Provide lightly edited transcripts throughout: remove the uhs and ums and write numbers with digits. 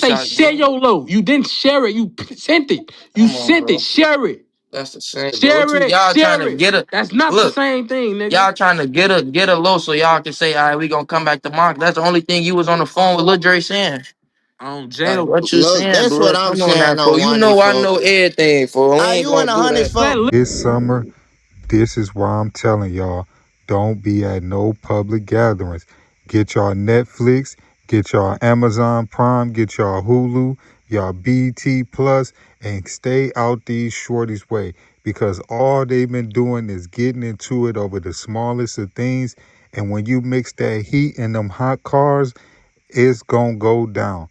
say share your low. You didn't share it. You sent it. You sent it. Share it. That's the same. Share it. Y'all Share trying to it. get a That's not the look. same thing, nigga. Y'all trying to get a low so y'all can say, all right, we gonna come back to Mark. That's the only thing you was on the phone with Lil Dre saying. On Like, Jada. what you Look, saying, that's what blood? I'm Come on now, saying fool. on You one know I for. know everything, fool. We Are ain't you in gonna the do hundreds that. for? This summer, this is why I'm telling y'all, don't be at no public gatherings. Get y'all Netflix, get y'all Amazon Prime, get y'all Hulu, y'all BT Plus, and stay out these shorties' way. Because all they've been doing is getting into it over the smallest of things. And when you mix that heat in them hot cars, it's gonna go down.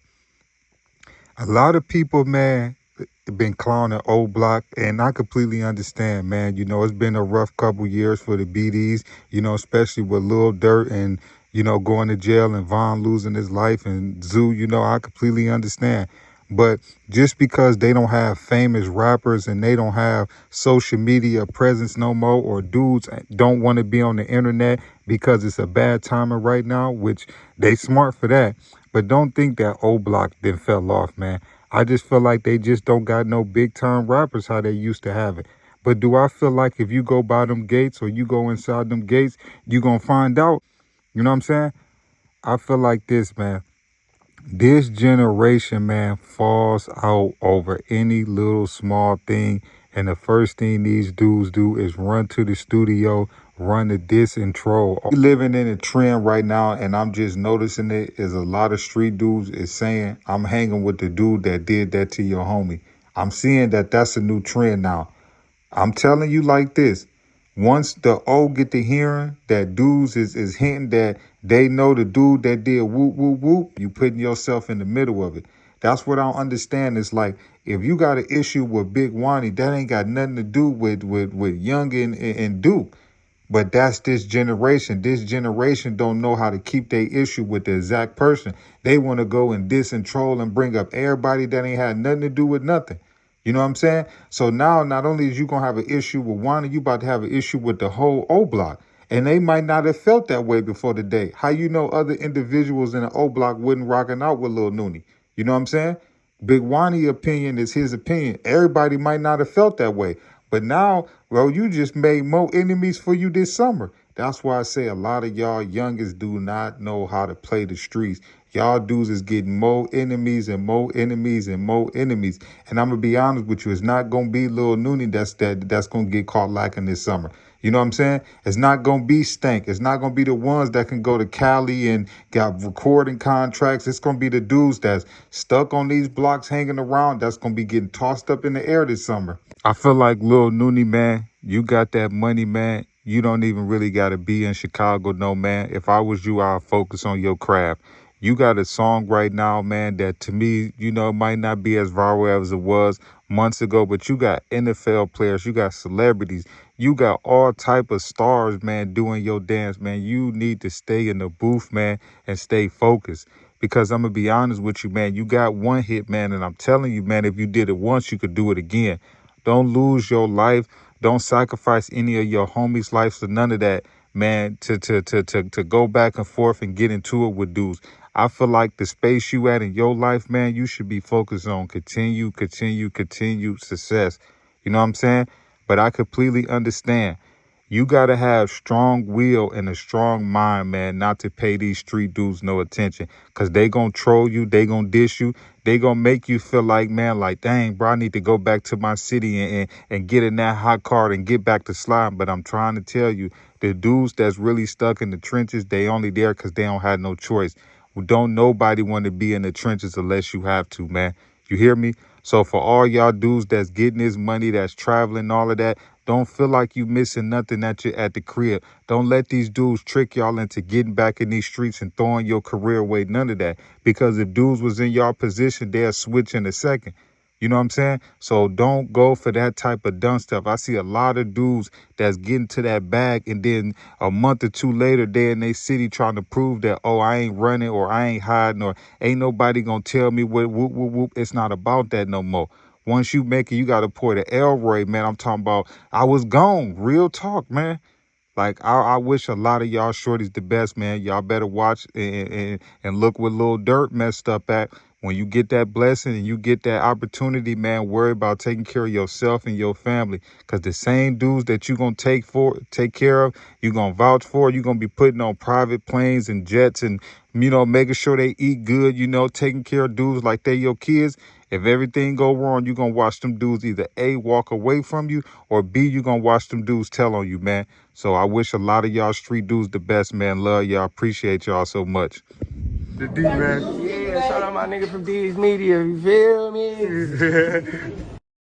A lot of people, man, been clowning Oblock, and I completely understand, man. You know, it's been a rough couple years for the BDs, you know, especially with Lil Dirt and, you know, going to jail and Von losing his life and Zoo, you know, I completely understand. But just because they don't have famous rappers and they don't have social media presence no more, or dudes don't want to be on the internet because it's a bad timing right now, which they smart for that. But don't think that Oblock then fell off, man. I just feel like they just don't got no big time rappers how they used to have it. But do I feel like if you go by them gates or you go inside them gates, you gonna find out? You know what I'm saying? I feel like this, man. This generation, man, falls out over any little small thing. And the first thing these dudes do is run to the studio, run the diss and troll. We living in a trend right now, and I'm just noticing it is a lot of street dudes is saying, I'm hanging with the dude that did that to your homie. I'm seeing that that's a new trend now. I'm telling you like this. Once the old get to hearing that dudes is hinting that they know the dude that did whoop, whoop, whoop, you putting yourself in the middle of it. That's what I don't understand. It's like, if you got an issue with Big Wani, that ain't got nothing to do with Youngin and Duke. But that's this generation. This generation don't know how to keep their issue with the exact person. They want to go and diss and troll and bring up everybody that ain't had nothing to do with nothing. You know what I'm saying? So now, not only is you going to have an issue with Wanda, you about to have an issue with the whole O Block. And they might not have felt that way before the day. How you know other individuals in the O Block wouldn't rocking out with Lil Noonie? You know what I'm saying? Big Wani opinion is his opinion. Everybody might not have felt that way. But now, bro, you just made more enemies for you this summer. That's why I say a lot of y'all youngest do not know how to play the streets. Y'all dudes is getting more enemies and more enemies and more enemies. And I'm gonna be honest with you, it's not gonna be Lil Noonie that's gonna get caught lacking this summer. You know what I'm saying? It's not gonna be Stank. It's not gonna be the ones that can go to Cali and got recording contracts. It's gonna be the dudes that's stuck on these blocks hanging around that's gonna be getting tossed up in the air this summer. I feel like Lil Noonie, man, you got that money, man. You don't even really gotta be in Chicago, no, man. If I was you, I'd focus on your craft. You got a song right now, man, that to me, you know, might not be as viral as it was months ago, but you got NFL players, you got celebrities, you got all type of stars, man, doing your dance, man. You need to stay in the booth, man, and stay focused. Because I'm going to be honest with you, man, you got one hit, man, and I'm telling you, man, if you did it once, you could do it again. Don't lose your life. Don't sacrifice any of your homies' lives to none of that, man, to go back and forth and get into it with dudes. I feel like the space you at in your life, man, you should be focused on continue success. You know what I'm saying? But I completely understand. You got to have strong will and a strong mind, man, not to pay these street dudes no attention. Because they going to troll you. They going to dish you. They going to make you feel like, man, like, dang, bro, I need to go back to my city and get in that hot car and get back to sliding. But I'm trying to tell you, the dudes that's really stuck in the trenches, they only there because they don't have no choice. Don't nobody want to be in the trenches unless you have to, man. You hear me? So for all y'all dudes that's getting this money, that's traveling, all of that, don't feel like you missing nothing at the crib. Don't let these dudes trick y'all into getting back in these streets and throwing your career away. None of that. Because if dudes was in y'all position, they'll switch in a second. You know what I'm saying? So don't go for that type of dumb stuff. I see a lot of dudes that's getting to that bag, and then a month or two later, they're in their city trying to prove that, oh, I ain't running or I ain't hiding or ain't nobody gonna tell me what, whoop, whoop, whoop. It's not about that no more. Once you make it, you got to pour the Elroy, man. I'm talking about I was gone. Real talk, man. Like, I wish a lot of y'all shorties the best, man. Y'all better watch and look what Lil Dirt messed up at. When you get that blessing and you get that opportunity, man, worry about taking care of yourself and your family. Because the same dudes that you're going to take care of, you're going to vouch for, you're going to be putting on private planes and jets and, you know, making sure they eat good, you know, taking care of dudes like they your kids. If everything go wrong, you're going to watch them dudes either A, walk away from you, or B, you're going to watch them dudes tell on you, man. So I wish a lot of y'all street dudes the best, man. Love y'all. Appreciate y'all so much. The D, man. Yeah, shout out my nigga from D's Media, you feel me?